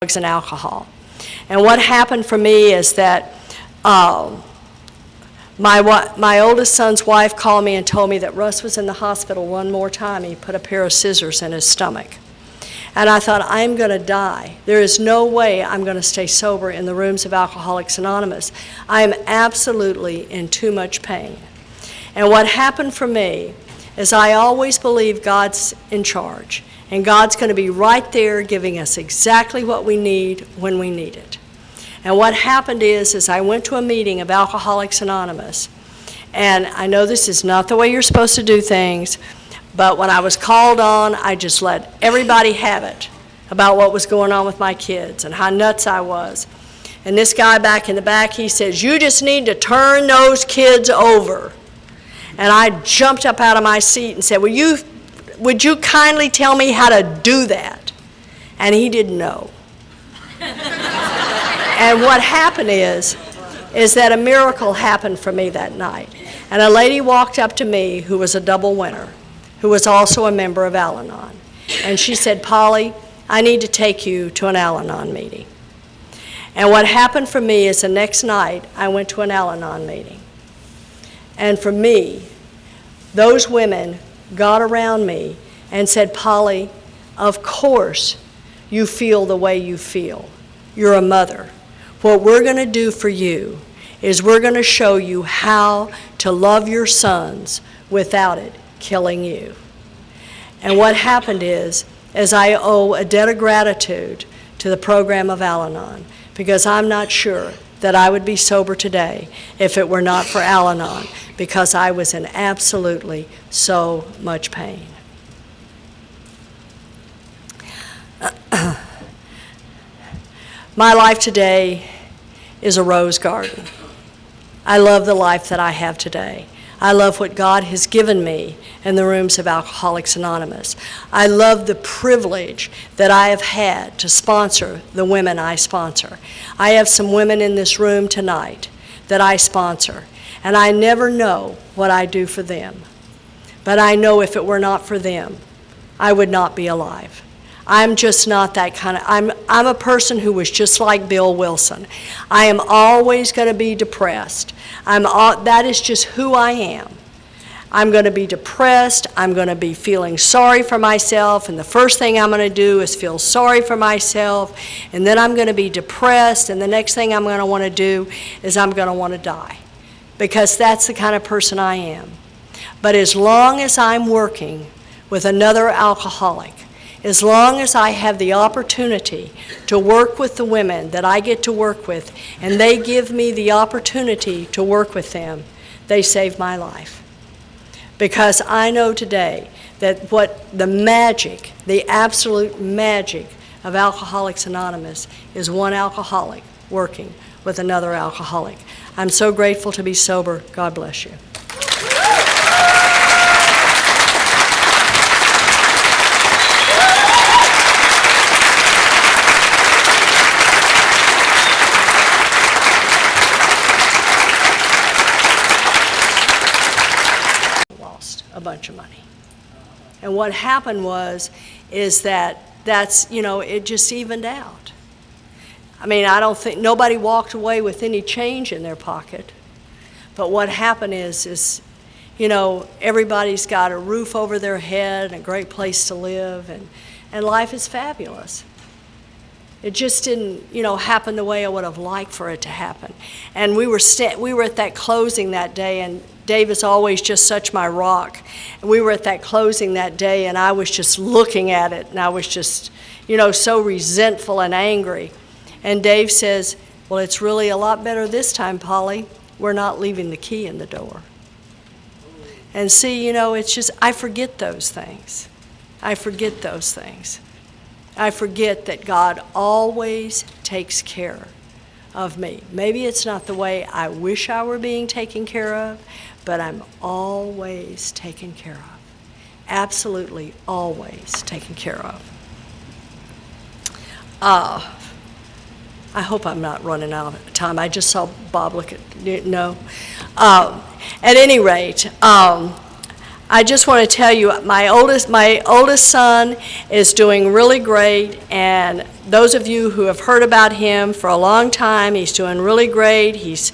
drugs and alcohol. And what happened for me is that my oldest son's wife called me and told me that Russ was in the hospital one more time. He put a pair of scissors in his stomach. And I thought, I'm going to die. There is no way I'm going to stay sober in the rooms of Alcoholics Anonymous. I am absolutely in too much pain. And what happened for me is I always believe God's in charge. And God's going to be right there giving us exactly what we need when we need it. And what happened is I went to a meeting of Alcoholics Anonymous. And I know this is not the way you're supposed to do things, but when I was called on, I just let everybody have it about what was going on with my kids and how nuts I was. And this guy back in the back, he says, "You just need to turn those kids over." And I jumped up out of my seat and said, would you kindly tell me how to do that? And he didn't know. And what happened is that a miracle happened for me that night. And a lady walked up to me who was a double winner, who was also a member of Al-Anon. And she said, "Polly, I need to take you to an Al-Anon meeting." And what happened for me is the next night I went to an Al-Anon meeting. And for me, those women got around me and said, "Polly, of course you feel the way you feel. You're a mother. What we're going to do for you is we're going to show you how to love your sons without it killing you." And what happened is I owe a debt of gratitude to the program of Al-Anon, because I'm not sure that I would be sober today if it were not for Al-Anon, because I was in absolutely so much pain. My life today is a rose garden. I love the life that I have today. I love what God has given me in the rooms of Alcoholics Anonymous. I love the privilege that I have had to sponsor the women I sponsor. I have some women in this room tonight that I sponsor, and I never know what I do for them. But I know if it were not for them, I would not be alive. I'm just not that kind of, I'm a person who was just like Bill Wilson. I am always going to be depressed. That is just who I am. I'm going to be depressed. I'm going to be feeling sorry for myself, and the first thing I'm going to do is feel sorry for myself, and then I'm going to be depressed, and the next thing I'm going to want to do is I'm going to want to die, because that's the kind of person I am. But as long as I'm working with another alcoholic, as long as I have the opportunity to work with the women that I get to work with, and they give me the opportunity to work with them, they save my life. Because I know today that what the magic, the absolute magic of Alcoholics Anonymous is one alcoholic working with another alcoholic. I'm so grateful to be sober. God bless you. A bunch of money. And what happened is that's, it just evened out. I mean, I don't think, nobody walked away with any change in their pocket. But what happened is everybody's got a roof over their head and a great place to live, and life is fabulous. It just didn't, happen the way I would have liked for it to happen. And we were at that closing that day, and Dave is always just such my rock. And we were at that closing that day, and I was just looking at it, and I was just, so resentful and angry. And Dave says, "Well, it's really a lot better this time, Polly. We're not leaving the key in the door." And see, it's just, I forget those things. I forget those things. I forget that God always takes care of me. Maybe it's not the way I wish I were being taken care of, but I'm always taken care of. Absolutely always taken care of. I hope I'm not running out of time. I just saw Bob look at, no. At any rate, I just want to tell you, my oldest son is doing really great, and those of you who have heard about him for a long time, he's doing really great. His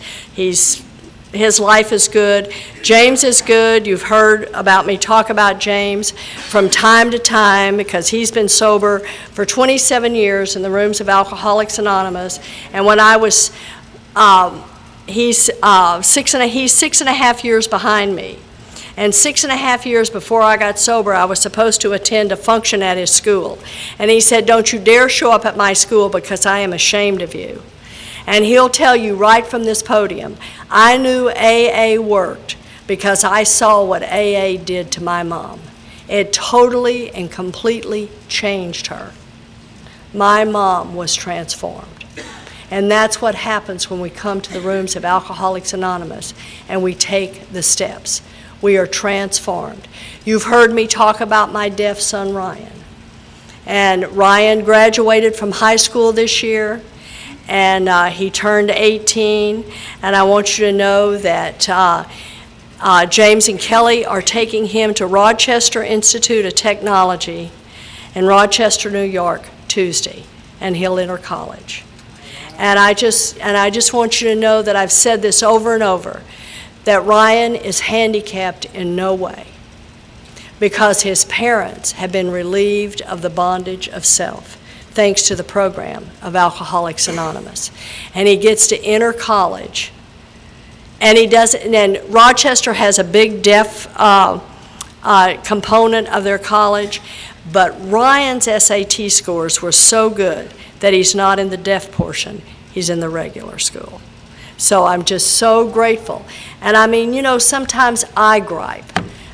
life is good. James is good. You've heard about me talk about James from time to time because he's been sober for 27 years in the rooms of Alcoholics Anonymous. And when I was, he's 6.5 years behind me. And 6.5 years before I got sober, I was supposed to attend a function at his school. And he said, "Don't you dare show up at my school because I am ashamed of you." And he'll tell you right from this podium, I knew AA worked because I saw what AA did to my mom. It totally and completely changed her. My mom was transformed. And that's what happens when we come to the rooms of Alcoholics Anonymous and we take the steps. We are transformed. You've heard me talk about my deaf son, Ryan. And Ryan graduated from high school this year, and he turned 18. And I want you to know that James and Kelly are taking him to Rochester Institute of Technology in Rochester, New York, Tuesday, and he'll enter college. And I just want you to know that I've said this over and over, that Ryan is handicapped in no way because his parents have been relieved of the bondage of self thanks to the program of Alcoholics Anonymous. And he gets to enter college. And he does, and Rochester has a big deaf component of their college, but Ryan's SAT scores were so good that he's not in the deaf portion, he's in the regular school. So I'm just so grateful. And I mean, sometimes I gripe.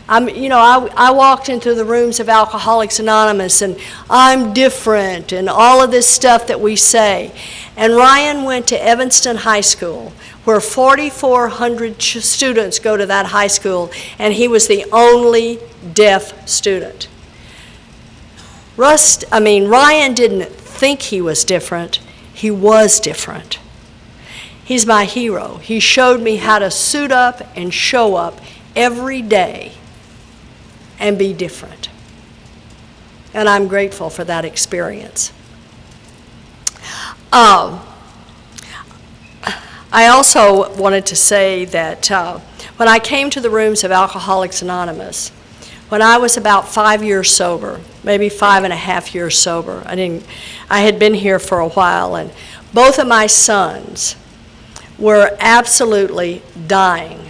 I walked into the rooms of Alcoholics Anonymous and I'm different and all of this stuff that we say. And Ryan went to Evanston High School, where 4,400 students go to that high school, and he was the only deaf student. Ryan didn't think he was different. He was different. He's my hero. He showed me how to suit up and show up every day and be different. And I'm grateful for that experience. I also wanted to say that when I came to the rooms of Alcoholics Anonymous, when I was about 5 years sober, maybe 5.5 years sober, I had been here for a while, and both of my sons were absolutely dying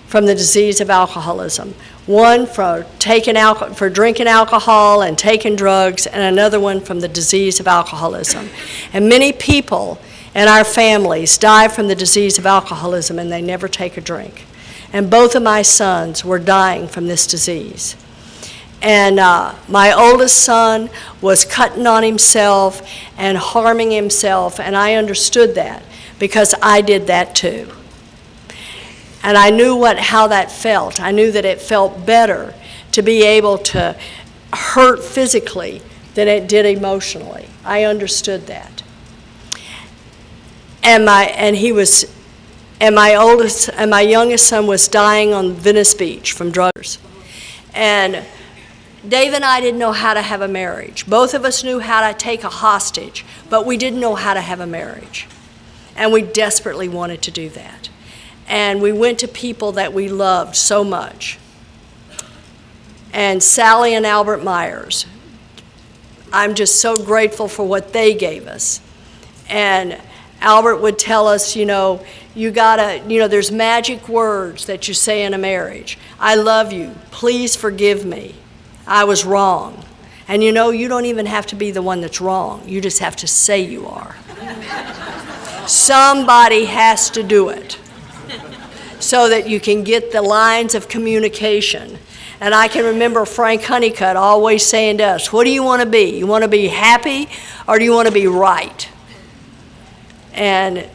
from the disease of alcoholism. One for drinking alcohol and taking drugs, and another one from the disease of alcoholism. And many people in our families die from the disease of alcoholism and they never take a drink. And both of my sons were dying from this disease. And my oldest son was cutting on himself and harming himself, and I understood that because I did that too. And I knew how that felt. I knew that it felt better to be able to hurt physically than it did emotionally. I understood that. And my youngest son was dying on Venice Beach from drugs. And Dave and I didn't know how to have a marriage. Both of us knew how to take a hostage, but we didn't know how to have a marriage. And we desperately wanted to do that. And we went to people that we loved so much. And Sally and Albert Myers, I'm just so grateful for what they gave us. And Albert would tell us, there's magic words that you say in a marriage. I love you. Please forgive me. I was wrong. And you don't even have to be the one that's wrong. You just have to say you are. Somebody has to do it so that you can get the lines of communication. And I can remember Frank Honeycutt always saying to us, what do you want to be? You want to be happy or do you want to be right? And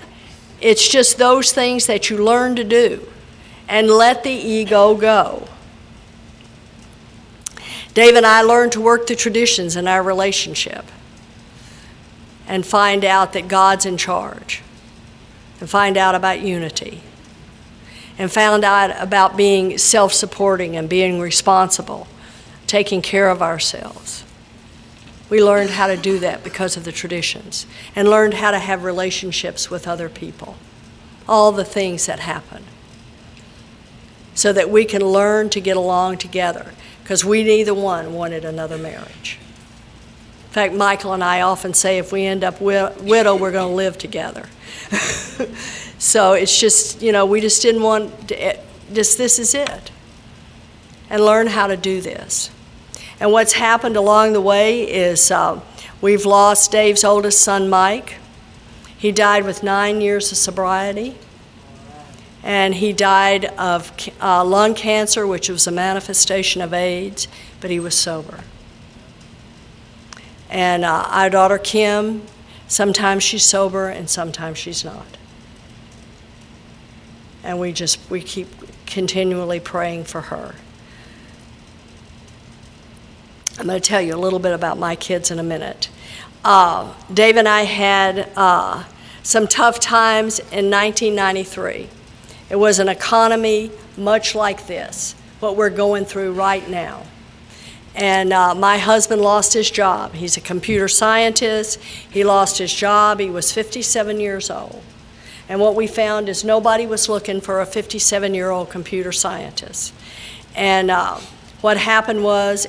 it's just those things that you learn to do and let the ego go. Dave and I learned to work the traditions in our relationship and find out that God's in charge and find out about unity. and found out about being self-supporting and being responsible, taking care of ourselves. We learned how to do that because of the traditions, and learned how to have relationships with other people, all the things that happen, so that we can learn to get along together, because we neither one wanted another marriage. In fact, Michael and I often say if we end up widow, we're going to live together. So it's just, we just didn't want to, this is it. And learn how to do this. And what's happened along the way is we've lost Dave's oldest son, Mike. He died with 9 years of sobriety. And he died of lung cancer, which was a manifestation of AIDS, but he was sober. And our daughter, Kim, sometimes she's sober and sometimes she's not. And we keep continually praying for her. I'm going to tell you a little bit about my kids in a minute. Dave and I had some tough times in 1993. It was an economy much like this, what we're going through right now. And my husband lost his job. He's a computer scientist. He lost his job. He was 57 years old. And what we found is nobody was looking for a 57-year-old computer scientist. And what happened was,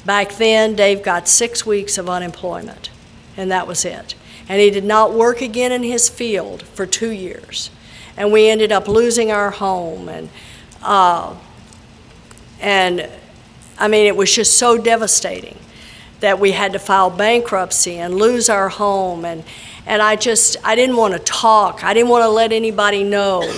back then, Dave got 6 weeks of unemployment, and that was it. And he did not work again in his field for 2 years. And we ended up losing our home, and I mean, it was just so devastating that we had to file bankruptcy and lose our home, and I didn't want to talk. I didn't want to let anybody know.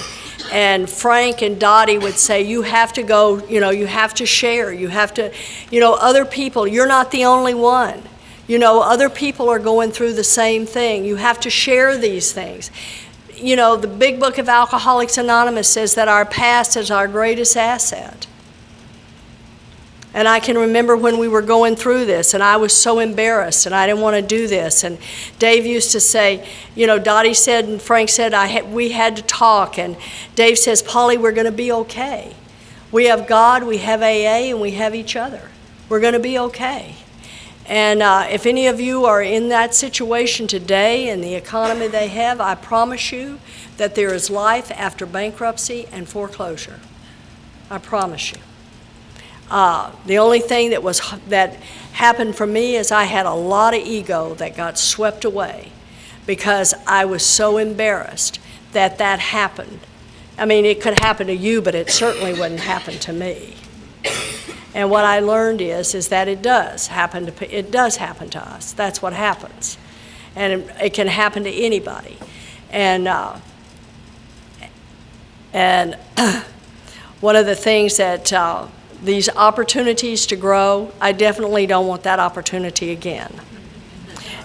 And Frank and Dottie would say, you have to go, you have to share, you have to, other people, you're not the only one. Other people are going through the same thing. You have to share these things. The Big Book of Alcoholics Anonymous says that our past is our greatest asset. And I can remember when we were going through this, and I was so embarrassed, and I didn't want to do this. And Dave used to say, Dottie said and Frank said we had to talk. And Dave says, Polly, we're going to be okay. We have God, we have AA, and we have each other. We're going to be okay. And if any of you are in that situation today and the economy they have, I promise you that there is life after bankruptcy and foreclosure. I promise you. The only thing that happened for me is I had a lot of ego that got swept away because I was so embarrassed that happened. I mean, it could happen to you, but it certainly wouldn't happen to me. And what I learned is that it does happen to us. That's what happens. And it can happen to anybody. And one of the things that these opportunities to grow, I definitely don't want that opportunity again.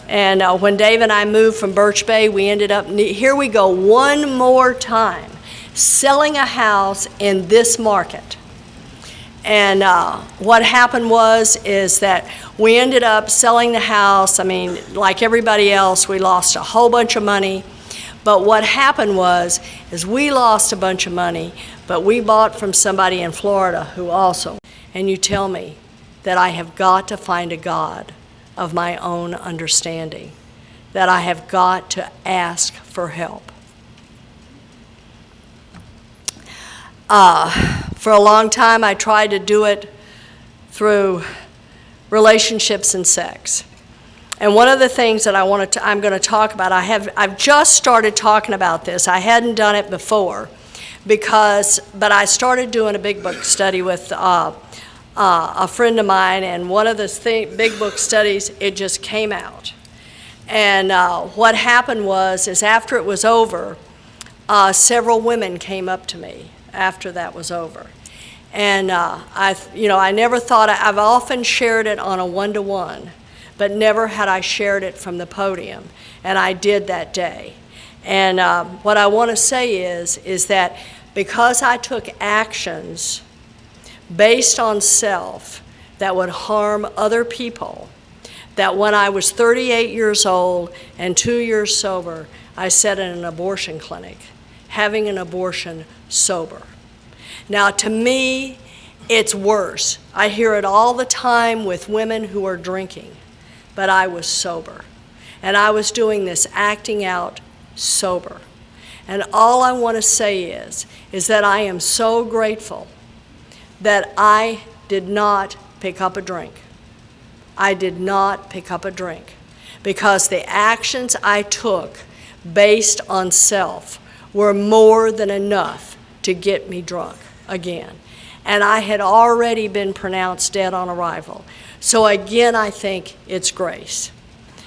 And when Dave and I moved from Birch Bay, we ended up, here we go one more time, selling a house in this market. And what happened is that we ended up selling the house. I mean, like everybody else, we lost a whole bunch of money. But what happened is we lost a bunch of money, but we bought from somebody in Florida who also, and you tell me that I have got to find a God of my own understanding, that I have got to ask for help. For a long time, I tried to do it through relationships and sex. And one of the things that I'm going to talk about, I've just started talking about this. I hadn't done it before, but I started doing a Big Book study with a friend of mine, and one of the Big Book studies, it just came out. And what happened is after it was over, several women came up to me after that was over. And I never thought, I've often shared it on a one-to-one, but never had I shared it from the podium, and I did that day. And what I want to say is that because I took actions based on self that would harm other people, that when I was 38 years old and 2 years sober, I sat in an abortion clinic, having an abortion sober. Now, to me, it's worse. I hear it all the time with women who are drinking, but I was sober. And I was doing this acting out sober. And all I want to say is that I am so grateful that I did not pick up a drink. I did not pick up a drink because the actions I took based on self were more than enough to get me drunk again. And I had already been pronounced dead on arrival. So again, I think it's grace.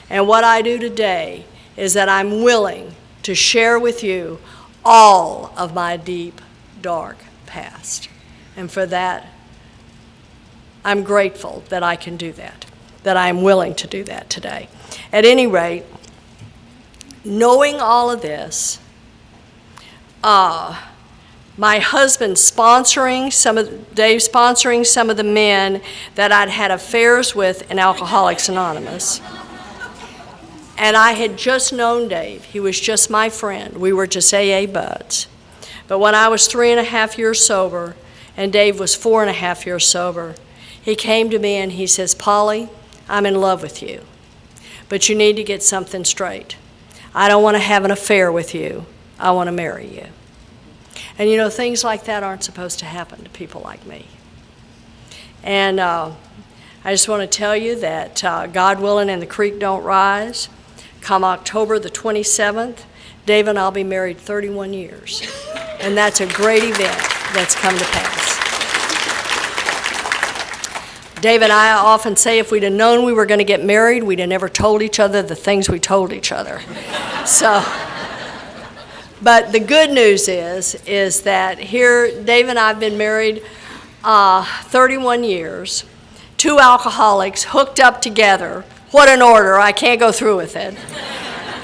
And what I do today is that I'm willing to share with you all of my deep, dark past. And for that, I'm grateful that I can do that I am willing to do that today. At any rate, knowing all of this, my husband Dave sponsoring some of the men that I'd had affairs with in Alcoholics Anonymous. And I had just known Dave. He was just my friend. We were just AA buds. But when I was 3.5 years sober, and Dave was 4.5 years sober, he came to me and he says, "Polly, I'm in love with you, but you need to get something straight. I don't want to have an affair with you. I want to marry you." And you know, things like that aren't supposed to happen to people like me. And I just want to tell you that God willing and the creek don't rise, come October the 27th, Dave and I'll be married 31 years. And that's a great event that's come to pass. Dave and I often say if we'd have known we were going to get married, we'd have never told each other the things we told each other. So, but the good news is that here, Dave and I have been married 31 years, 2 alcoholics hooked up together. What an order, I can't go through with it.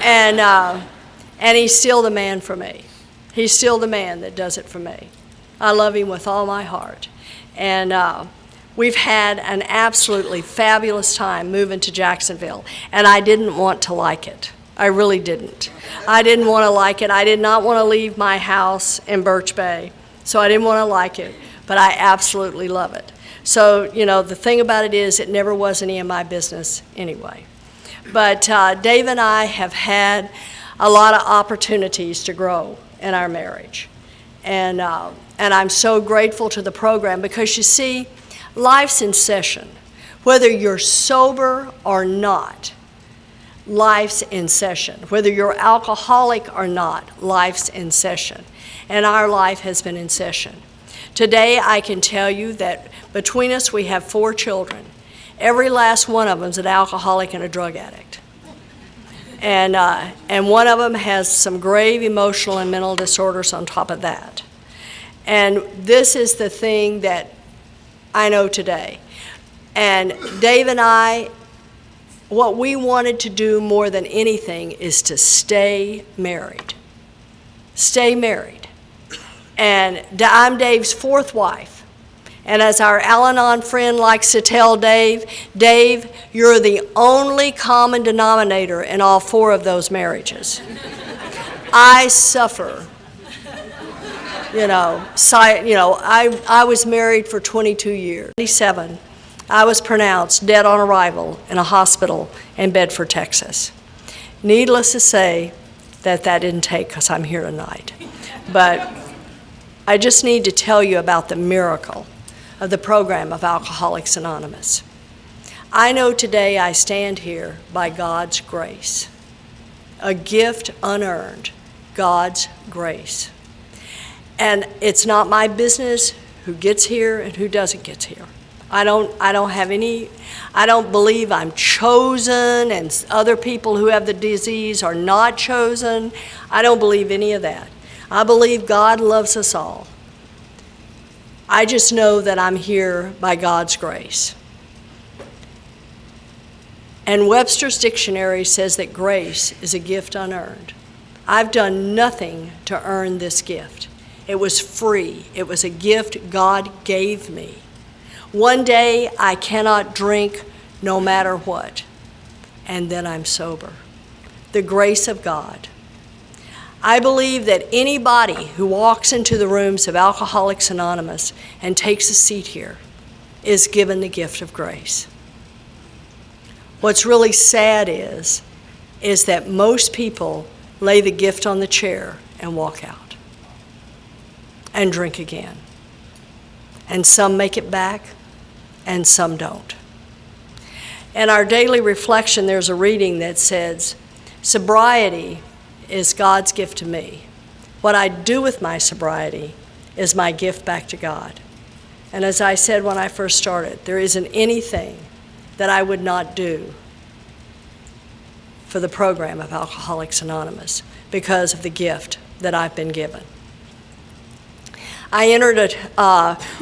And he's still the man for me. He's still the man that does it for me. I love him with all my heart. And we've had an absolutely fabulous time moving to Jacksonville, and I didn't want to like it. I really didn't. I didn't want to like it. I did not want to leave my house in Birch Bay, so I didn't want to like it, but I absolutely love it. So, you know, the thing about it is it never was any of my business anyway. But Dave and I have had a lot of opportunities to grow in our marriage. And I'm so grateful to the program because, you see, life's in session. Whether you're sober or not, life's in session. Whether you're alcoholic or not, life's in session. And our life has been in session. Today, I can tell you that between us, we have 4 children. Every last one of them is an alcoholic and a drug addict. And one of them has some grave emotional and mental disorders on top of that. And this is the thing that I know today. And Dave and I, what we wanted to do more than anything is to stay married. Stay married. And I'm Dave's 4th wife. And as our Al-Anon friend likes to tell Dave, Dave, you're the only common denominator in all 4 of those marriages. I suffer. I was married for 22 years. 27, I was pronounced dead on arrival in a hospital in Bedford, Texas. Needless to say that didn't take because I'm here tonight. But I just need to tell you about the miracle of the program of Alcoholics Anonymous. I know today I stand here by God's grace, a gift unearned, God's grace. And it's not my business who gets here and who doesn't get here. I don't believe I'm chosen and other people who have the disease are not chosen. I don't believe any of that. I believe God loves us all. I just know that I'm here by God's grace. And Webster's dictionary says that grace is a gift unearned. I've done nothing to earn this gift. It was free. It was a gift God gave me. One day I cannot drink no matter what, and then I'm sober. The grace of God. I believe that anybody who walks into the rooms of Alcoholics Anonymous and takes a seat here is given the gift of grace. What's really sad is that most people lay the gift on the chair and walk out and drink again. And some make it back, and some don't. In our daily reflection, there's a reading that says, sobriety is God's gift to me. What I do with my sobriety is my gift back to God. And as I said when I first started, there isn't anything that I would not do for the program of Alcoholics Anonymous because of the gift that I've been given. I entered it.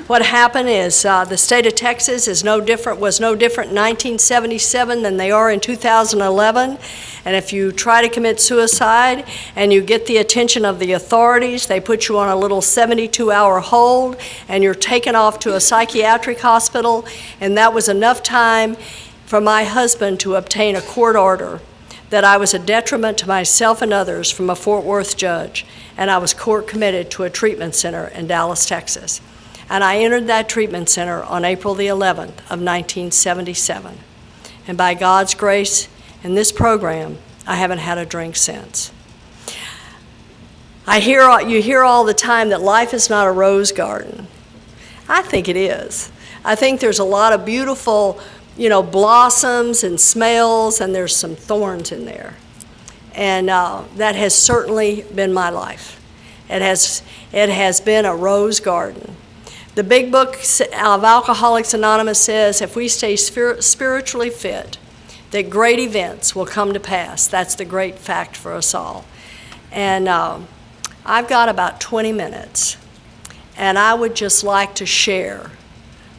What happened is the state of Texas was no different in 1977 than they are in 2011. And if you try to commit suicide and you get the attention of the authorities, they put you on a little 72-hour hold, and you're taken off to a psychiatric hospital. And that was enough time for my husband to obtain a court order that I was a detriment to myself and others from a Fort Worth judge, and I was court committed to a treatment center in Dallas, Texas. And I entered that treatment center on April the 11th of 1977. And by God's grace, in this program, I haven't had a drink since. You hear all the time that life is not a rose garden. I think it is. I think there's a lot of beautiful blossoms and smells, and there's some thorns in there. And that has certainly been my life. It has been a rose garden. The big book of Alcoholics Anonymous says if we stay spiritually fit, that great events will come to pass. That's the great fact for us all. And I've got about 20 minutes, and I would just like to share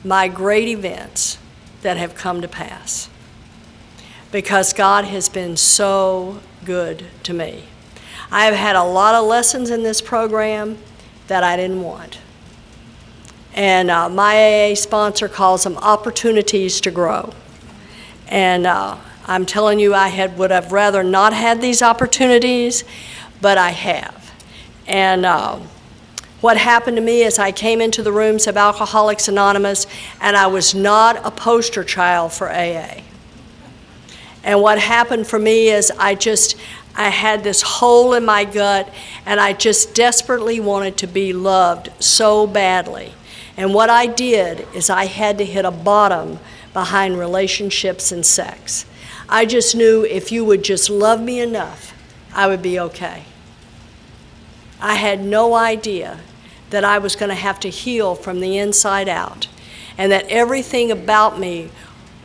my great events that have come to pass, because God has been so good to me. I have had a lot of lessons in this program that I didn't want. And my AA sponsor calls them opportunities to grow. And I'm telling you, would have rather not had these opportunities, but I have. And what happened to me is I came into the rooms of Alcoholics Anonymous, and I was not a poster child for AA. And what happened for me is I had this hole in my gut, and I just desperately wanted to be loved so badly. And what I did is I had to hit a bottom behind relationships and sex. I just knew if you would just love me enough, I would be okay. I had no idea that I was going to have to heal from the inside out, and that everything about me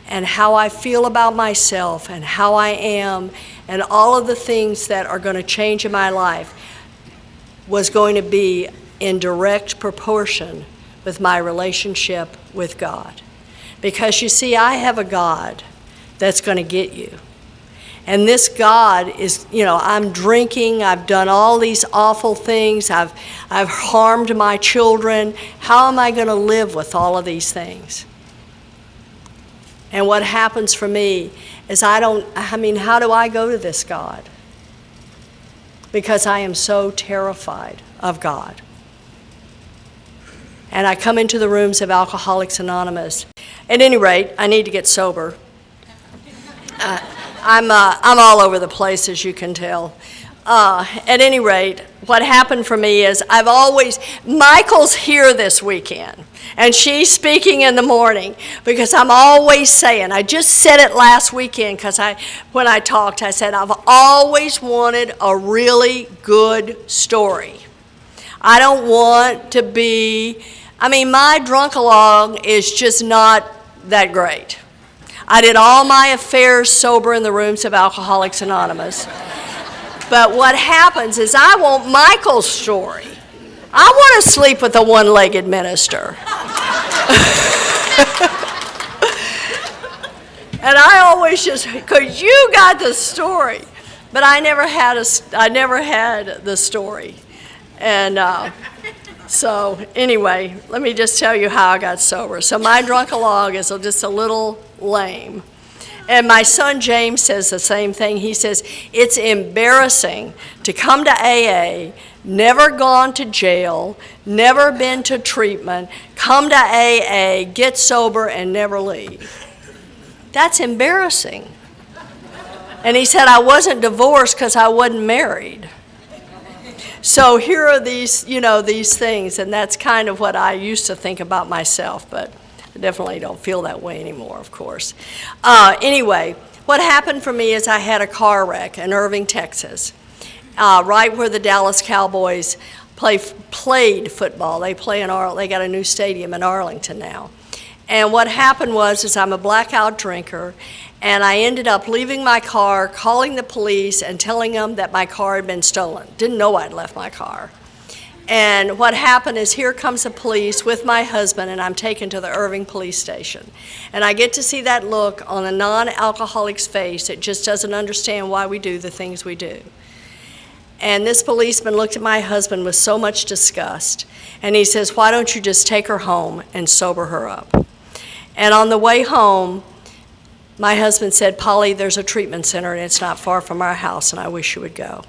and how I feel about myself and how I am and all of the things that are going to change in my life was going to be in direct proportion with my relationship with God. Because you see, I have a God that's going to get you. And this God is, I'm drinking, I've done all these awful things, I've harmed my children. How am I going to live with all of these things? And what happens for me is how do I go to this God? Because I am so terrified of God. And I come into the rooms of Alcoholics Anonymous. At any rate, I need to get sober. I'm all over the place, as you can tell. At any rate, what happened for me is Michael's here this weekend, and she's speaking in the morning, because I'm always saying, I just said it last weekend, because when I talked, I said, I've always wanted a really good story. I don't want to be, my drunk-along is just not that great. I did all my affairs sober in the rooms of Alcoholics Anonymous. But what happens is I want Michael's story. I want to sleep with a one-legged minister. And I always because you got the story. But I never had the story. And so anyway, let me just tell you how I got sober. So my drunk-along is just a little lame. And my son James says the same thing. He says, it's embarrassing to come to AA, never gone to jail, never been to treatment, come to AA, get sober, and never leave. That's embarrassing. And he said, I wasn't divorced because I wasn't married. So here are these, these things, and that's kind of what I used to think about myself, but I definitely don't feel that way anymore, of course. Anyway, what happened for me is I had a car wreck in Irving, Texas, right where the Dallas Cowboys played football. They play in they got a new stadium in Arlington now. And what happened was I'm a blackout drinker, and I ended up leaving my car, calling the police, and telling them that my car had been stolen. Didn't know I'd left my car. And what happened is here comes the police with my husband, and I'm taken to the Irving police station. And I get to see that look on a non-alcoholic's face that just doesn't understand why we do the things we do. And this policeman looked at my husband with so much disgust, and he says, why don't you just take her home and sober her up? And on the way home, my husband said, Polly, there's a treatment center, and it's not far from our house, and I wish you would go.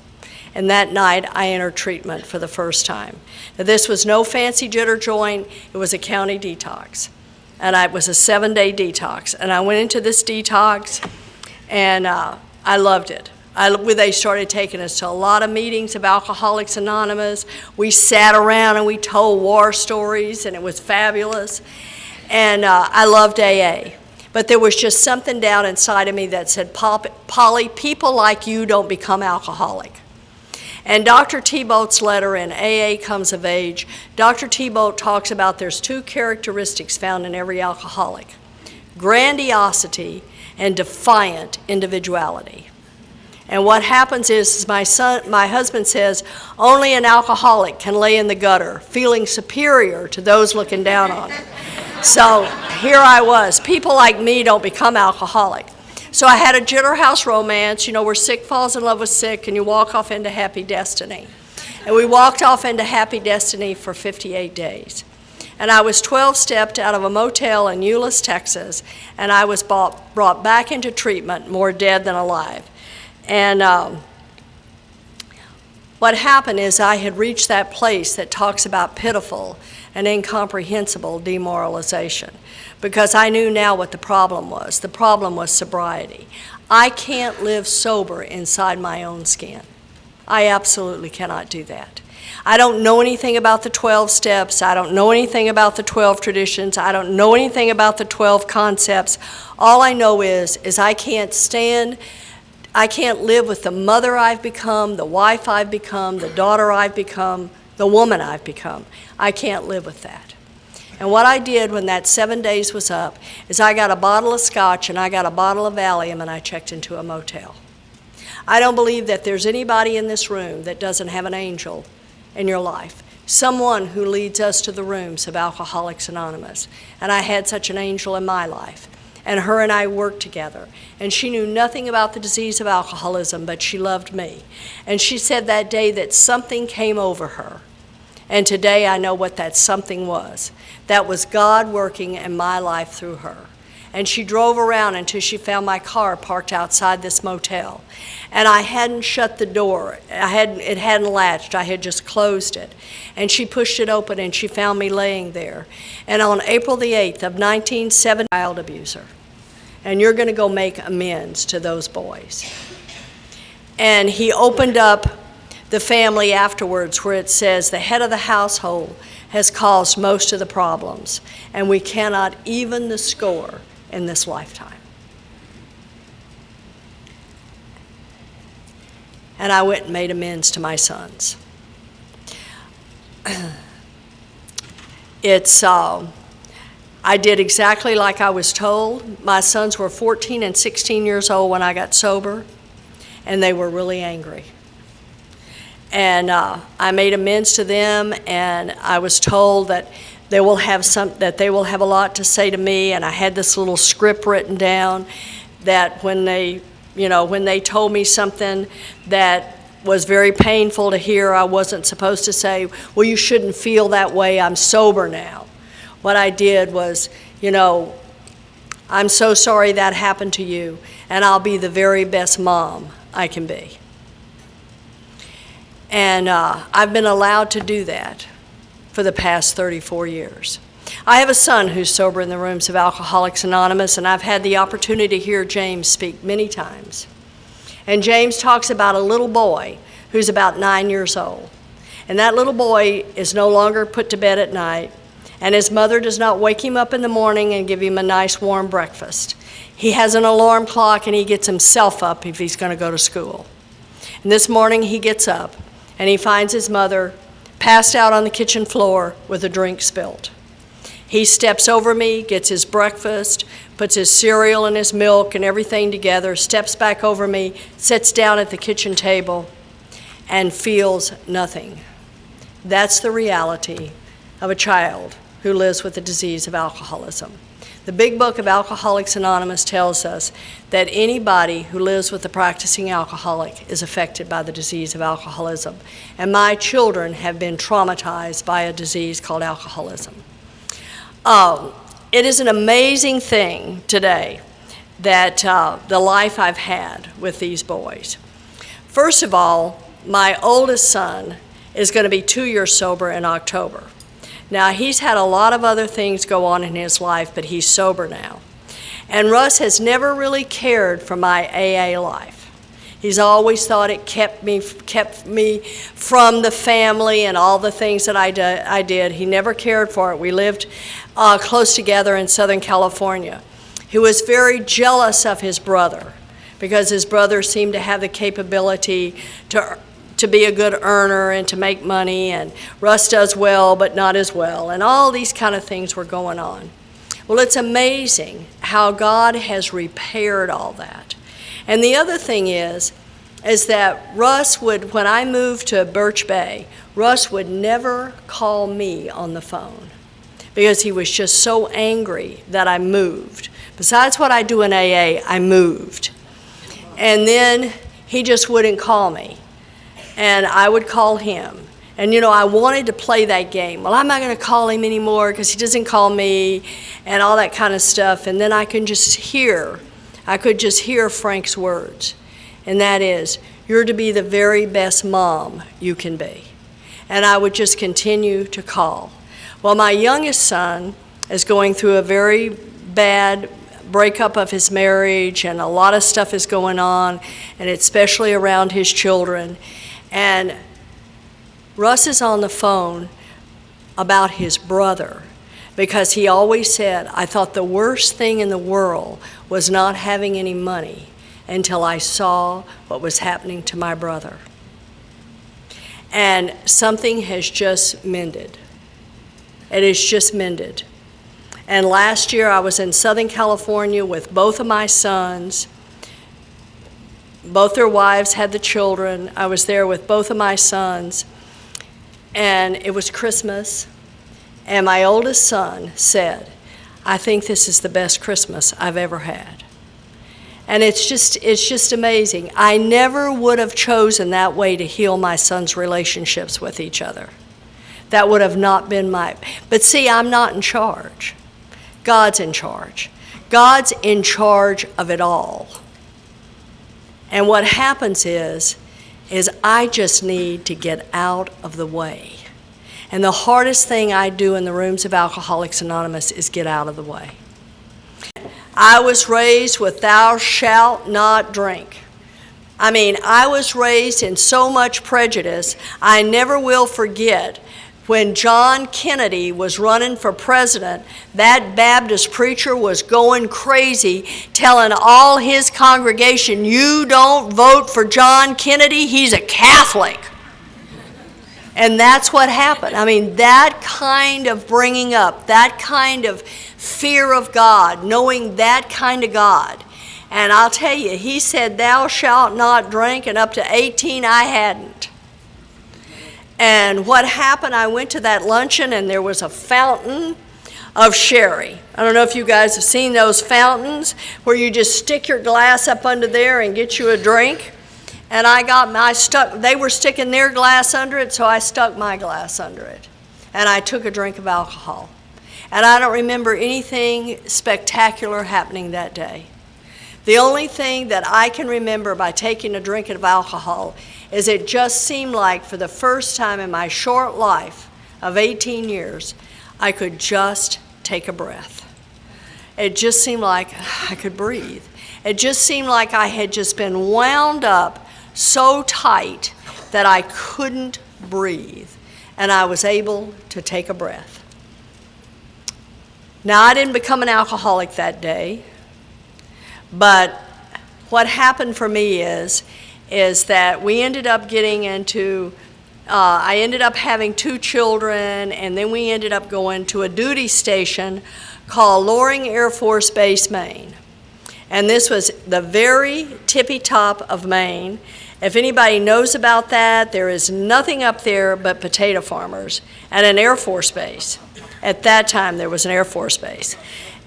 And that night, I entered treatment for the first time. Now, this was no fancy jitter joint. It was a county detox. And it was a 7-day detox. And I went into this detox, and I loved it. They started taking us to a lot of meetings of Alcoholics Anonymous. We sat around and we told war stories, and it was fabulous. And I loved AA. But there was just something down inside of me that said, Polly, people like you don't become alcoholic. And Dr. Thibault's letter in AA Comes of Age, Dr. Thibault talks about there's 2 characteristics found in every alcoholic: grandiosity and defiant individuality. And what happens is my husband says, only an alcoholic can lay in the gutter, feeling superior to those looking down on him. So here I was. People like me don't become alcoholic. So I had a jitter house romance, where sick falls in love with sick, and you walk off into happy destiny. And we walked off into happy destiny for 58 days. And I was 12-stepped out of a motel in Euless, Texas, and I was brought back into treatment, more dead than alive. And what happened is I had reached that place that talks about pitiful and incomprehensible demoralization, because I knew now what the problem was. The problem was sobriety. I can't live sober inside my own skin. I absolutely cannot do that. I don't know anything about the 12 steps. I don't know anything about the 12 traditions. I don't know anything about the 12 concepts. All I know is I can't live with the mother I've become, the wife I've become, the daughter I've become, the woman I've become. I can't live with that. And what I did when that 7 days was up is I got a bottle of scotch and I got a bottle of Valium and I checked into a motel. I don't believe that there's anybody in this room that doesn't have an angel in your life, someone who leads us to the rooms of Alcoholics Anonymous. And I had such an angel in my life. And her and I worked together. And she knew nothing about the disease of alcoholism, but she loved me. And she said that day that something came over her. And today I know what that something was. That was God working in my life through her. And she drove around until she found my car parked outside this motel. And I hadn't shut the door. It hadn't latched. I had just closed it. And she pushed it open and she found me laying there. And on April the 8th of 1970, child abuser. And you're going to go make amends to those boys. And he opened up the family afterwards where it says the head of the household has caused most of the problems, and we cannot even the score in this lifetime. And I went and made amends to my sons. I did exactly like I was told. My sons were 14 and 16 years old when I got sober, and they were really angry. And I made amends to them, and I was told that they will have a lot to say to me. And I had this little script written down that when they told me something that was very painful to hear, I wasn't supposed to say, "Well, you shouldn't feel that way. I'm sober now." What I did was, I'm so sorry that happened to you, and I'll be the very best mom I can be. And I've been allowed to do that for the past 34 years. I have a son who's sober in the rooms of Alcoholics Anonymous, and I've had the opportunity to hear James speak many times. And James talks about a little boy who's about 9 years old. And that little boy is no longer put to bed at night, and his mother does not wake him up in the morning and give him a nice warm breakfast. He has an alarm clock, and he gets himself up if he's going to go to school. And this morning he gets up, and he finds his mother passed out on the kitchen floor with a drink spilt. He steps over me, gets his breakfast, puts his cereal and his milk and everything together, steps back over me, sits down at the kitchen table, and feels nothing. That's the reality of a child who lives with the disease of alcoholism. The big book of Alcoholics Anonymous tells us that anybody who lives with a practicing alcoholic is affected by the disease of alcoholism. And my children have been traumatized by a disease called alcoholism. It is an amazing thing today that the life I've had with these boys. First of all, my oldest son is going to be 2 years sober in October. Now, he's had a lot of other things go on in his life, but he's sober now. And Russ has never really cared for my AA life. He's always thought it kept me from the family and all the things that I did. He never cared for it. We lived close together in Southern California. He was very jealous of his brother because his brother seemed to have the capability to be a good earner and to make money, and Russ does well but not as well, and all these kind of things were going on. Well, it's amazing how God has repaired all that. And the other thing is that Russ would, when I moved to Birch Bay, Russ would never call me on the phone because he was just so angry that I moved. Besides what I do in AA, I moved. And then he just wouldn't call me. And I would call him. And, I wanted to play that game. Well, I'm not going to call him anymore because he doesn't call me and all that kind of stuff. And then I could just hear Frank's words. And that is, you're to be the very best mom you can be. And I would just continue to call. Well, my youngest son is going through a very bad breakup of his marriage, and a lot of stuff is going on, and especially around his children. And Russ is on the phone about his brother because he always said, I thought the worst thing in the world was not having any money until I saw what was happening to my brother. And something has just mended. It has just mended. And last year I was in Southern California with both of my sons. Both their wives had the children. I was there with both of my sons. And it was Christmas. And my oldest son said, I think this is the best Christmas I've ever had. And it's just amazing. I never would have chosen that way to heal my sons' relationships with each other. That would have not been but see, I'm not in charge. God's in charge. God's in charge of it all. And what happens is I just need to get out of the way. And the hardest thing I do in the rooms of Alcoholics Anonymous is get out of the way. I was raised with thou shalt not drink. I was raised in so much prejudice, I never will forget when John Kennedy was running for president, that Baptist preacher was going crazy, telling all his congregation, you don't vote for John Kennedy, he's a Catholic. And that's what happened. That kind of bringing up, that kind of fear of God, knowing that kind of God. And I'll tell you, he said, thou shalt not drink, and up to 18 I hadn't. And what happened, I went to that luncheon and there was a fountain of sherry. I don't know if you guys have seen those fountains where you just stick your glass up under there and get you a drink. And they were sticking their glass under it, so I stuck my glass under it. And I took a drink of alcohol. And I don't remember anything spectacular happening that day. The only thing that I can remember by taking a drink of alcohol is it just seemed like for the first time in my short life of 18 years, I could just take a breath. It just seemed like I could breathe. It just seemed like I had just been wound up so tight that I couldn't breathe, and I was able to take a breath. Now, I didn't become an alcoholic that day, but what happened for me is that we ended up getting into, I ended up having 2 children, and then we ended up going to a duty station called Loring Air Force Base, Maine. And this was the very tippy top of Maine. If anybody knows about that, there is nothing up there but potato farmers and an Air Force base. At that time, there was an Air Force base.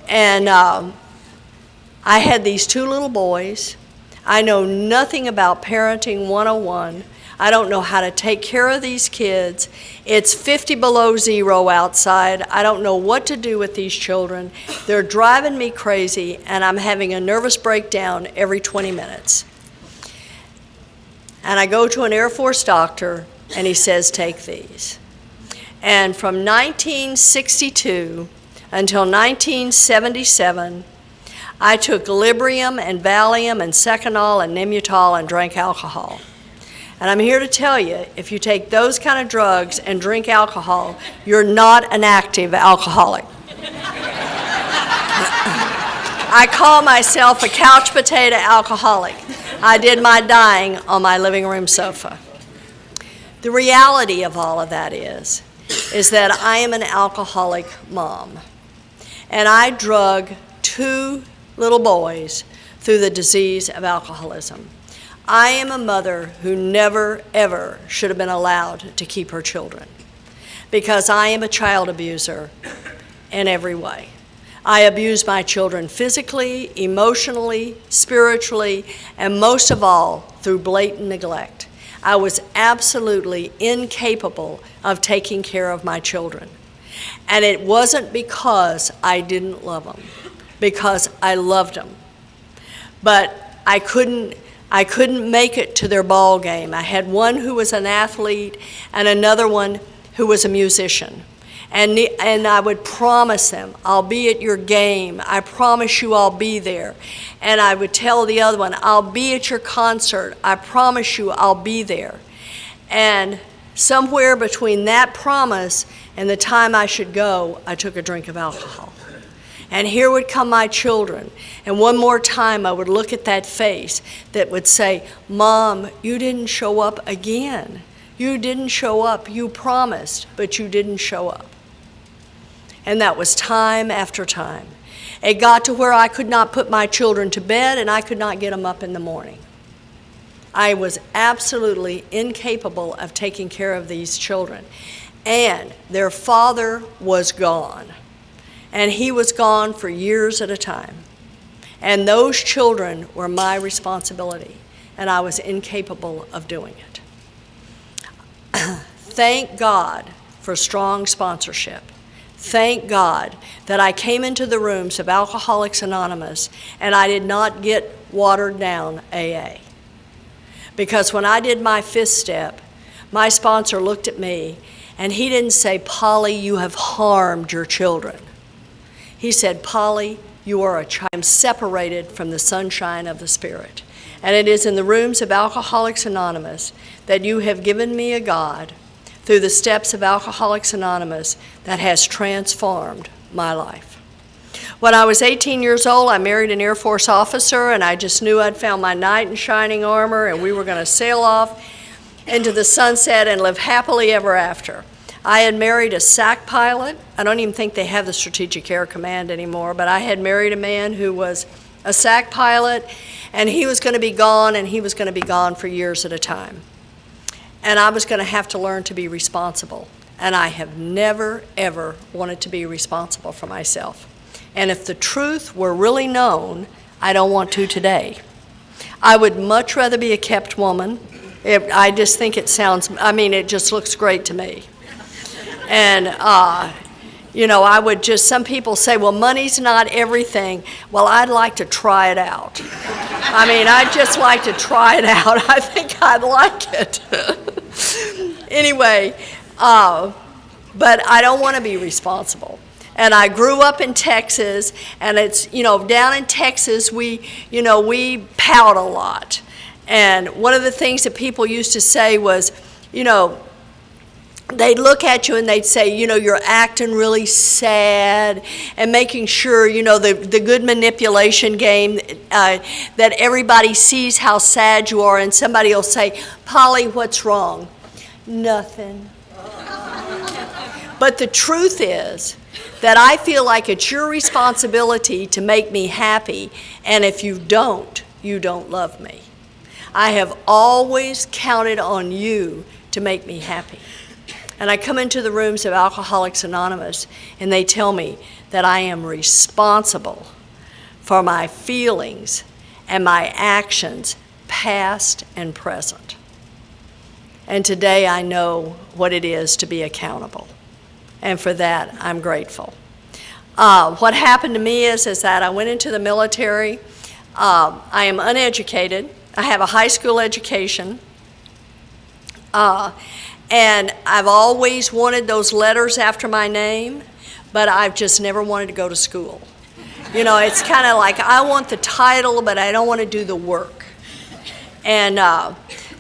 And I had these 2 little boys. I know nothing about parenting 101. I don't know how to take care of these kids. It's 50 below zero outside. I don't know what to do with these children. They're driving me crazy, and I'm having a nervous breakdown every 20 minutes. And I go to an Air Force doctor, and he says, take these. And from 1962 until 1977, I took Librium and Valium and Seconal and Nimutol and drank alcohol. And I'm here to tell you, if you take those kind of drugs and drink alcohol, you're not an active alcoholic. I call myself a couch potato alcoholic. I did my dying on my living room sofa. The reality of all of that is that I am an alcoholic mom. And I drug 2 little boys through the disease of alcoholism. I am a mother who never, ever should have been allowed to keep her children, because I am a child abuser in every way. I abuse my children physically, emotionally, spiritually, and most of all, through blatant neglect. I was absolutely incapable of taking care of my children. And it wasn't because I didn't love them, because I loved them. But I couldn't make it to their ball game. I had one who was an athlete and another one who was a musician. And I would promise them, I'll be at your game. I promise you I'll be there. And I would tell the other one, I'll be at your concert. I promise you I'll be there. And somewhere between that promise and the time I should go, I took a drink of alcohol. And here would come my children, and one more time I would look at that face that would say, Mom, you didn't show up again. You didn't show up. You promised, but you didn't show up. And that was time after time. It got to where I could not put my children to bed, and I could not get them up in the morning. I was absolutely incapable of taking care of these children. And their father was gone. And he was gone for years at a time. And those children were my responsibility, and I was incapable of doing it. Thank God for strong sponsorship. Thank God that I came into the rooms of Alcoholics Anonymous and I did not get watered down AA. Because when I did my 5th step, my sponsor looked at me and he didn't say, Polly, you have harmed your children. He said, Polly, you are a child. I am separated from the sunshine of the Spirit. And it is in the rooms of Alcoholics Anonymous that you have given me a God through the steps of Alcoholics Anonymous that has transformed my life. When I was 18 years old, I married an Air Force officer, and I just knew I'd found my knight in shining armor, and we were going to sail off into the sunset and live happily ever after. I had married a SAC pilot. I don't even think they have the Strategic Air Command anymore, but I had married a man who was a SAC pilot, and he was going to be gone, and he was going to be gone for years at a time. And I was going to have to learn to be responsible. And I have never, ever wanted to be responsible for myself. And if the truth were really known, I don't want to today. I would much rather be a kept woman. I just think it sounds, it just looks great to me. And some people say, well, money's not everything. Well, I'd like to try it out. I'd just like to try it out. I think I'd like it. Anyway, but I don't want to be responsible. And I grew up in Texas, and it's, down in Texas, we pout a lot. And one of the things that people used to say was, they'd look at you and they'd say, you're acting really sad, and making sure, the good manipulation game, that everybody sees how sad you are, and somebody will say, Polly, what's wrong? Nothing. But the truth is that I feel like it's your responsibility to make me happy, and if you don't love me. I have always counted on you to make me happy. And I come into the rooms of Alcoholics Anonymous, and they tell me that I am responsible for my feelings and my actions, past and present. And today I know what it is to be accountable. And for that, I'm grateful. What happened to me is that I went into the military. I am uneducated. I have a high school education. And I've always wanted those letters after my name, but I've just never wanted to go to school. It's kind of like I want the title, but I don't want to do the work. And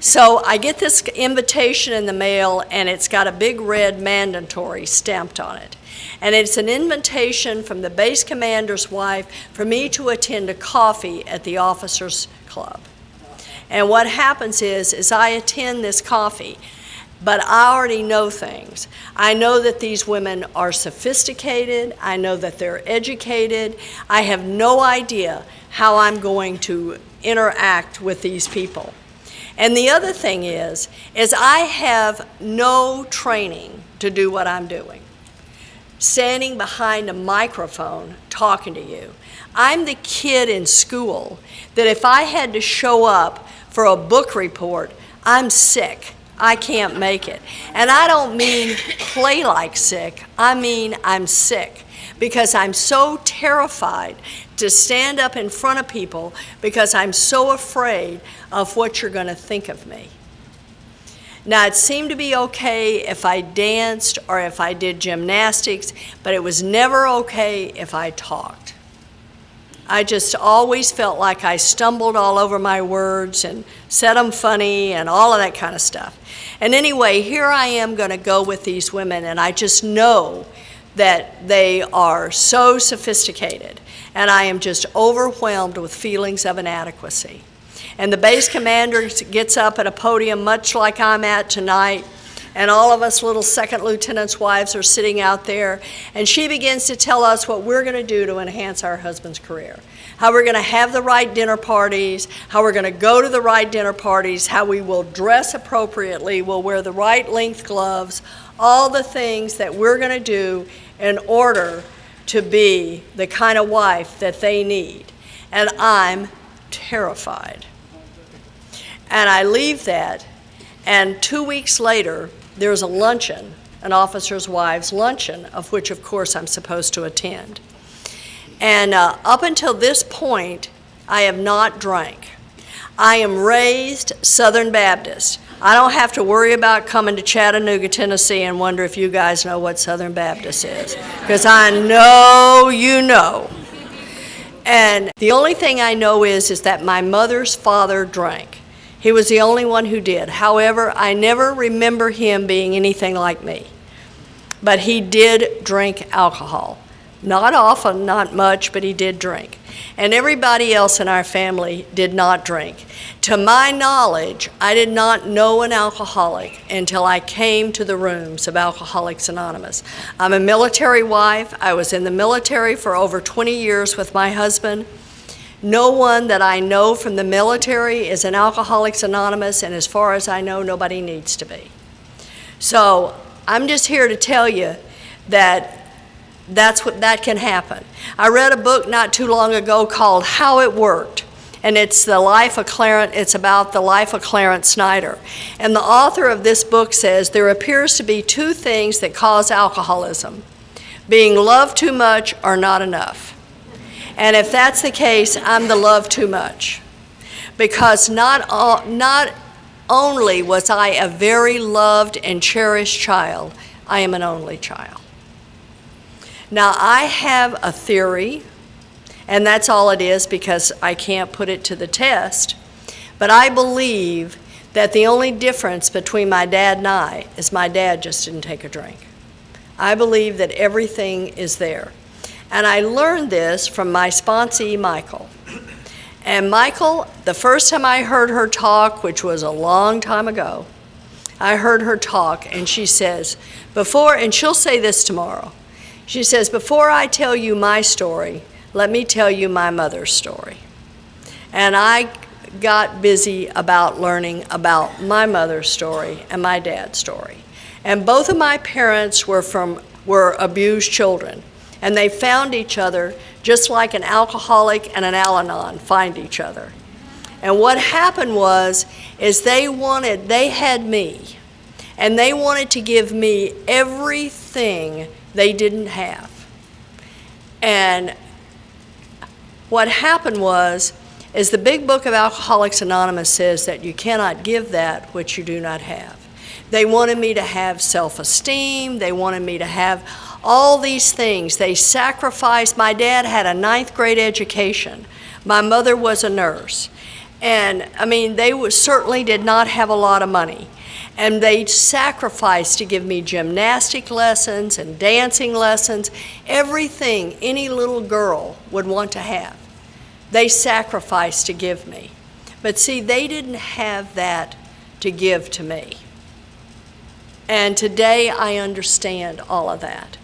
so I get this invitation in the mail, and it's got a big red mandatory stamped on it. And it's an invitation from the base commander's wife for me to attend a coffee at the officers' club. And what happens is I attend this coffee, but I already know things. I know that these women are sophisticated. I know that they're educated. I have no idea how I'm going to interact with these people. And the other thing is I have no training to do what I'm doing. Standing behind a microphone talking to you. I'm the kid in school that if I had to show up for a book report, I'm sick. I can't make it. And I don't mean play like sick. I mean I'm sick because I'm so terrified to stand up in front of people because I'm so afraid of what you're going to think of me. Now, it seemed to be okay if I danced or if I did gymnastics, but it was never okay if I talked. I just always felt like I stumbled all over my words and said them funny and all of that kind of stuff. And anyway, here I am going to go with these women, and I just know that they are so sophisticated, and I am just overwhelmed with feelings of inadequacy. And the base commander gets up at a podium much like I'm at tonight, and all of us little second lieutenants' wives are sitting out there, and she begins to tell us what we're going to do to enhance our husband's career. How we're going to have the right dinner parties, how we're going to go to the right dinner parties, how we will dress appropriately, we'll wear the right length gloves, all the things that we're going to do in order to be the kind of wife that they need. And I'm terrified. And I leave that, and 2 weeks later, there's a luncheon, an officer's wives' luncheon, of which, of course, I'm supposed to attend. And up until this point, I have not drank. I am raised Southern Baptist. I don't have to worry about coming to Chattanooga, Tennessee, and wonder if you guys know what Southern Baptist is, because I know you know. And the only thing I know is that my mother's father drank. He was the only one who did. However, I never remember him being anything like me. But he did drink alcohol. Not often, not much, but he did drink. And everybody else in our family did not drink. To my knowledge, I did not know an alcoholic until I came to the rooms of Alcoholics Anonymous. I'm a military wife. I was in the military for over 20 years with my husband. No one that I know from the military is an Alcoholics Anonymous, and as far as I know, nobody needs to be. So I'm just here to tell you that that can happen. I read a book not too long ago called How It Worked, and it's about the life of Clarence Snyder. And the author of this book says there appears to be two things that cause alcoholism: being loved too much or not enough. And if that's the case, I'm the love too much. Because not only was I a very loved and cherished child, I am an only child. Now, I have a theory, and that's all it is because I can't put it to the test, but I believe that the only difference between my dad and I is my dad just didn't take a drink. I believe that everything is there. And I learned this from my sponsee, Michael. And Michael, the first time I heard her talk, which was a long time ago, I heard her talk, and she says, and she'll say this tomorrow, she says, before I tell you my story, let me tell you my mother's story. And I got busy about learning about my mother's story and my dad's story. And both of my parents were abused children. And they found each other just like an alcoholic and an Al-Anon find each other. And what happened is they had me, and they wanted to give me everything they didn't have. And what happened is the big book of Alcoholics Anonymous says that you cannot give that which you do not have. They wanted me to have self-esteem. They wanted me to have all these things. They sacrificed. My dad had a 9th grade education. My mother was a nurse. And I mean, they certainly did not have a lot of money. And they sacrificed to give me gymnastic lessons and dancing lessons, everything any little girl would want to have. They sacrificed to give me. But see, they didn't have that to give to me. And today I understand all of that.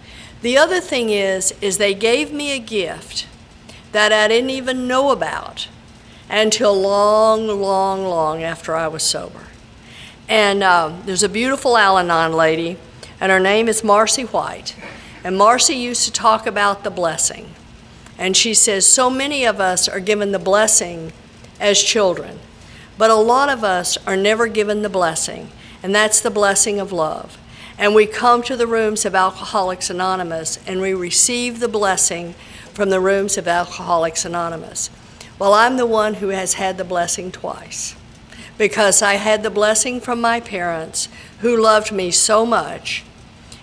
The other thing is they gave me a gift that I didn't even know about until long, long, long after I was sober. And there's a beautiful Al-Anon lady, and her name is Marcy White. And Marcy used to talk about the blessing. And she says, so many of us are given the blessing as children, but a lot of us are never given the blessing, and that's the blessing of love. And we come to the rooms of Alcoholics Anonymous, and we receive the blessing from the rooms of Alcoholics Anonymous. Well, I'm the one who has had the blessing twice, because I had the blessing from my parents who loved me so much,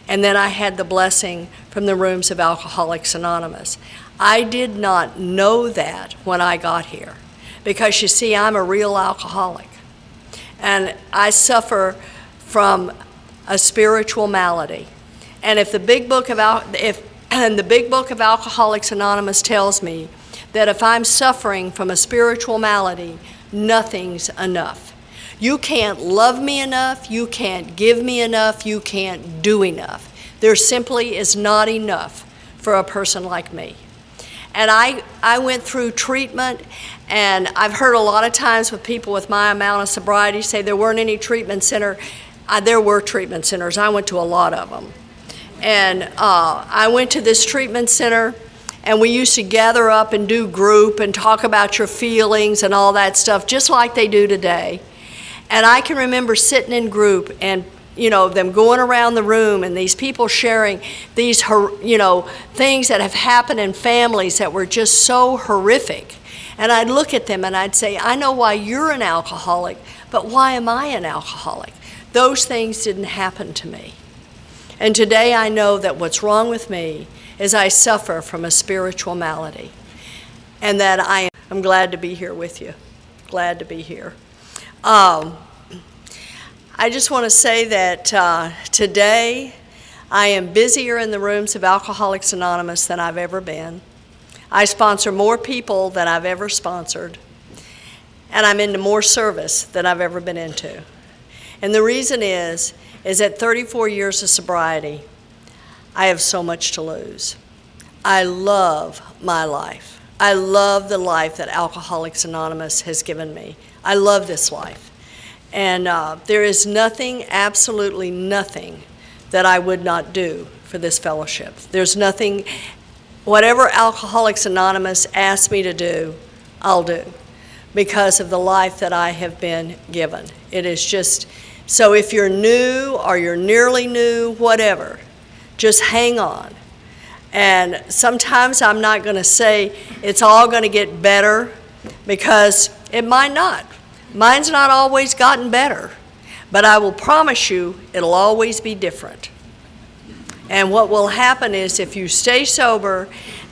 and then I had the blessing from the rooms of Alcoholics Anonymous. I did not know that when I got here, because you see, I'm a real alcoholic, and I suffer from a spiritual malady. And if the big book of Alcoholics Anonymous tells me that if I'm suffering from a spiritual malady, nothing's enough. You can't love me enough, you can't give me enough, you can't do enough. There simply is not enough for a person like me. And I went through treatment, and I've heard a lot of times with people with my amount of sobriety say there weren't any treatment center. There were treatment centers. I went to a lot of them. And I went to this treatment center, and we used to gather up and do group and talk about your feelings and all that stuff, just like they do today. And I can remember sitting in group and, them going around the room and these people sharing these, things that have happened in families that were just so horrific. And I'd look at them and I'd say, I know why you're an alcoholic, but why am I an alcoholic? Those things didn't happen to me. And today I know that what's wrong with me is I suffer from a spiritual malady. And that I'm glad to be here with you. Glad to be here. I just want to say that today I am busier in the rooms of Alcoholics Anonymous than I've ever been. I sponsor more people than I've ever sponsored. And I'm into more service than I've ever been into. And the reason is at 34 years of sobriety, I have so much to lose. I love my life. I love the life that Alcoholics Anonymous has given me. I love this life. And there is nothing, absolutely nothing, that I would not do for this fellowship. There's nothing, whatever Alcoholics Anonymous asks me to do, I'll do, because of the life that I have been given. It is just, so if you're new or you're nearly new, whatever, just hang on. And sometimes I'm not going to say it's all going to get better, because it might not. Mine's not always gotten better, but I will promise you it'll always be different. And what will happen is, if you stay sober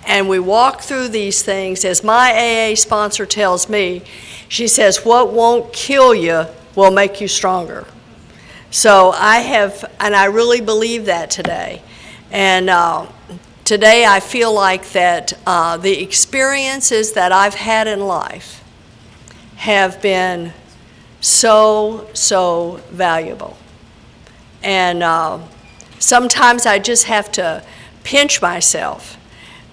and we walk through these things, as my AA sponsor tells me, she says, what won't kill you will make you stronger. So I really believe that today. And today I feel like that the experiences that I've had in life have been so valuable. And sometimes I just have to pinch myself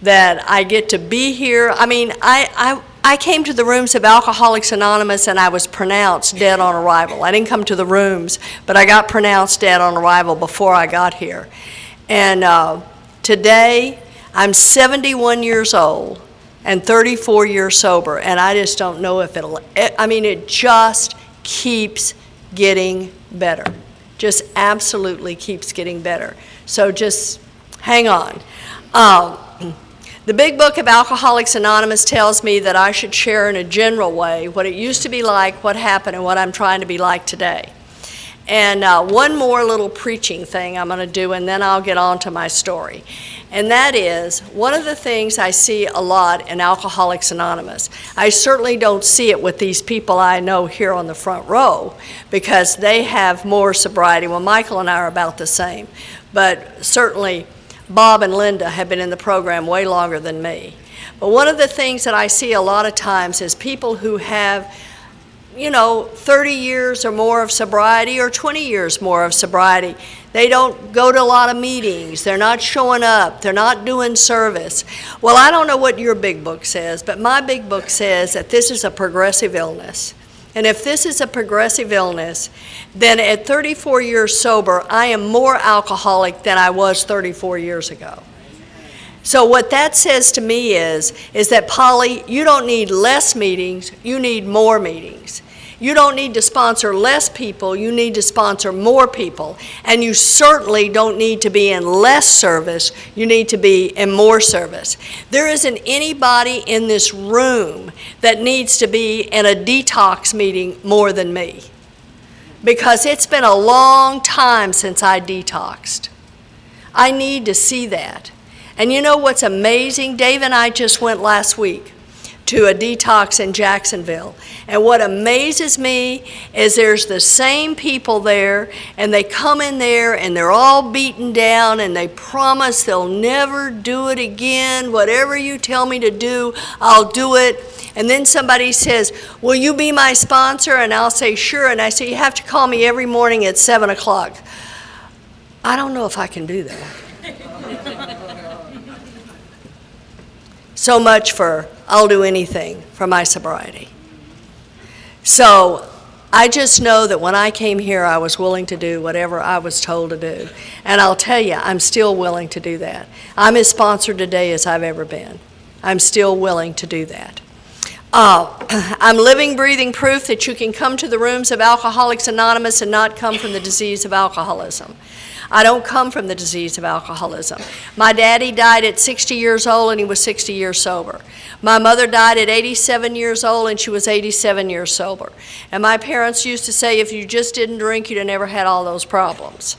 that I get to be here. I mean, I came to the rooms of Alcoholics Anonymous and I was pronounced dead on arrival. I didn't come to the rooms, but I got pronounced dead on arrival before I got here. And today, I'm 71 years old and 34 years sober, and I just don't know if it just keeps getting better. Just absolutely keeps getting better. So just hang on. The big book of Alcoholics Anonymous tells me that I should share in a general way what it used to be like, what happened, and what I'm trying to be like today. And one more little preaching thing I'm going to do, and then I'll get on to my story. And that is, one of the things I see a lot in Alcoholics Anonymous, I certainly don't see it with these people I know here on the front row, because they have more sobriety. Well, Michael and I are about the same, but certainly Bob and Linda have been in the program way longer than me. But one of the things that I see a lot of times is people who have 30 years or more of sobriety, or 20 years more of sobriety. They don't go to a lot of meetings. They're not showing up. They're not doing service. Well, I don't know what your big book says, but my big book says that this is a progressive illness. And if this is a progressive illness, then at 34 years sober, I am more alcoholic than I was 34 years ago. So what that says to me is that, Polly, you don't need less meetings, you need more meetings. You don't need to sponsor less people, you need to sponsor more people. And you certainly don't need to be in less service, you need to be in more service. There isn't anybody in this room that needs to be in a detox meeting more than me, because it's been a long time since I detoxed. I need to see that. And you know what's amazing? Dave and I just went last week to a detox in Jacksonville. And what amazes me is there's the same people there, and they come in there and they're all beaten down, and they promise they'll never do it again. Whatever you tell me to do, I'll do it. And then somebody says, will you be my sponsor? And I'll say, sure. And I say, you have to call me every morning at 7 o'clock. I don't know if I can do that. So much for I'll do anything for my sobriety. So I just know that when I came here, I was willing to do whatever I was told to do. And I'll tell you, I'm still willing to do that. I'm as sponsored today as I've ever been. I'm still willing to do that. I'm living, breathing proof that you can come to the rooms of Alcoholics Anonymous and not come from the disease of alcoholism. I don't come from the disease of alcoholism. My daddy died at 60 years old, and he was 60 years sober. My mother died at 87 years old, and she was 87 years sober. And my parents used to say, if you just didn't drink, you'd have never had all those problems.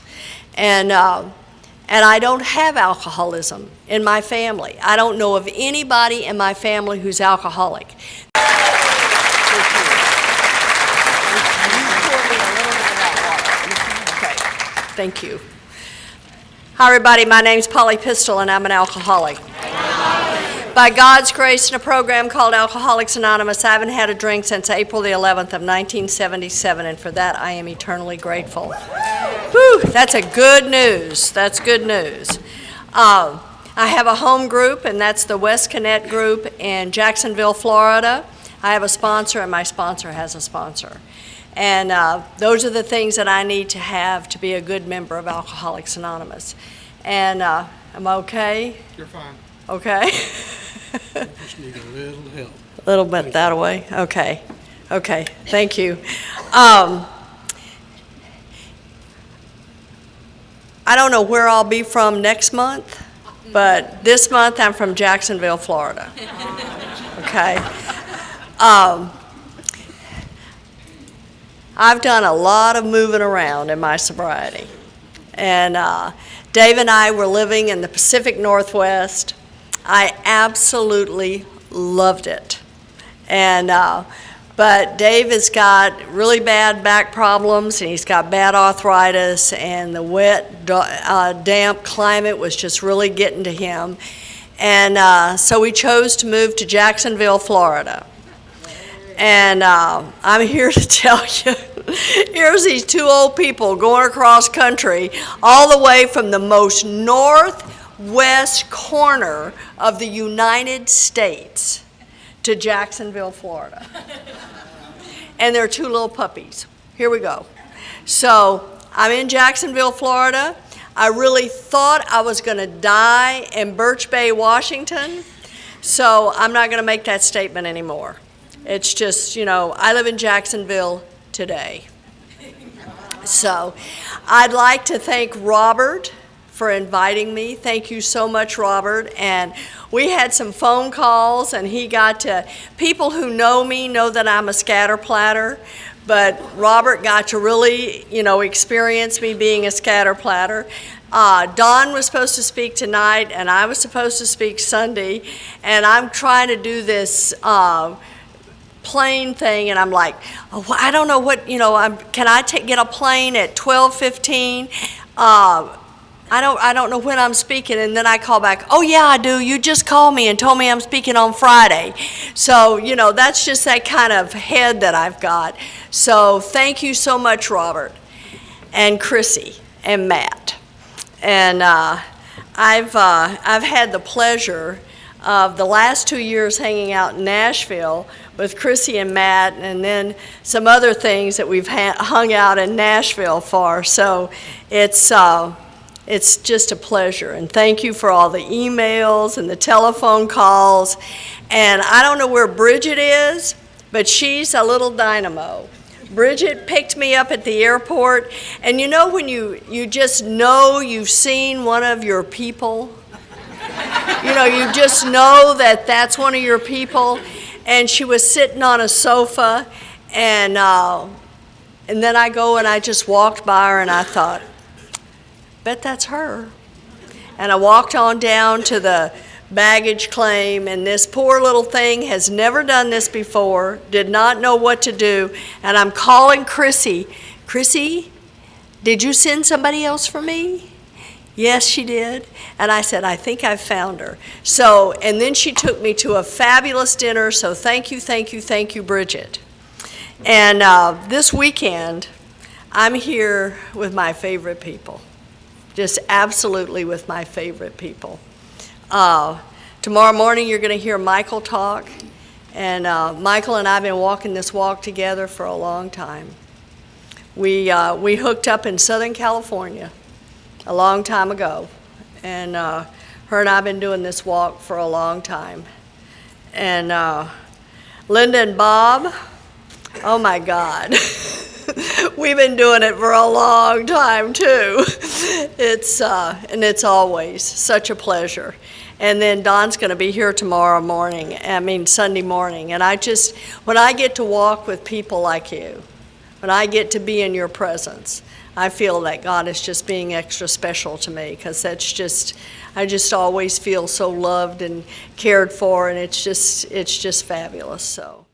And I don't have alcoholism in my family. I don't know of anybody in my family who's alcoholic. Okay, thank you. Hi, everybody. My name's Polly Pistol, and I'm an alcoholic. By God's grace, in a program called Alcoholics Anonymous, I haven't had a drink since April the 11th of 1977, and for that I am eternally grateful. Whew, that's a good news. That's good news. I have a home group, and that's the West Connect group in Jacksonville, Florida. I have a sponsor, and my sponsor has a sponsor. And those are the things that I need to have to be a good member of Alcoholics Anonymous. And am I okay? You're fine. Okay. You just need a little help. A little bit that way? Okay. Okay, thank you. I don't know where I'll be from next month. but this month I'm from Jacksonville, Florida. Okay? I've done a lot of moving around in my sobriety. And Dave and I were living in the Pacific Northwest. I absolutely loved it. And but Dave has got really bad back problems, and he's got bad arthritis, and the wet, damp climate was just really getting to him. And so we chose to move to Jacksonville, Florida. And I'm here to tell you, here's these two old people going across country all the way from the most northwest corner of the United States to Jacksonville, Florida. And they're two little puppies. Here we go. So I'm in Jacksonville, Florida. I really thought I was going to die in Birch Bay, Washington. So I'm not going to make that statement anymore. It's just, I live in Jacksonville today. So I'd like to thank Robert for inviting me. Thank you so much, Robert. And we had some phone calls, and people who know me know that I'm a scatterplatter, but Robert got to really, experience me being a scatterplatter. Don was supposed to speak tonight, and I was supposed to speak Sunday, and I'm trying to do this plane thing, and I'm like, I don't know what, can I get a plane at 12:15? I don't know when I'm speaking, and then I call back, oh yeah, I do, you just called me and told me I'm speaking on Friday. So, that's just that kind of head that I've got. So thank you so much, Robert, and Chrissy, and Matt. And I've had the pleasure of the last 2 years hanging out in Nashville with Chrissy and Matt, and then some other things that we've hung out in Nashville for. So it's just a pleasure, and thank you for all the emails and the telephone calls. And I don't know where Bridget is, but she's a little dynamo. Bridget picked me up at the airport, and when you just know you've seen one of your people? You just know that that's one of your people. And she was sitting on a sofa, and then I go and I just walked by her, and I thought, bet that's her. And I walked on down to the baggage claim, and this poor little thing has never done this before, did not know what to do, and I'm calling Chrissy. Chrissy, did you send somebody else for me? Yes, she did. And I said, I think I've found her. So, and then she took me to a fabulous dinner, so thank you, Bridget. And this weekend, I'm here with my favorite people. Just absolutely with my favorite people. Tomorrow morning, you're going to hear Michael talk. And Michael and I have been walking this walk together for a long time. We hooked up in Southern California a long time ago, and her and I have been doing this walk for a long time. And Linda and Bob, oh my God, we've been doing it for a long time too. And it's always such a pleasure. And then Don's going to be here Sunday morning, and when I get to walk with people like you, when I get to be in your presence, I feel that God is just being extra special to me, because I just always feel so loved and cared for, and it's just fabulous. So.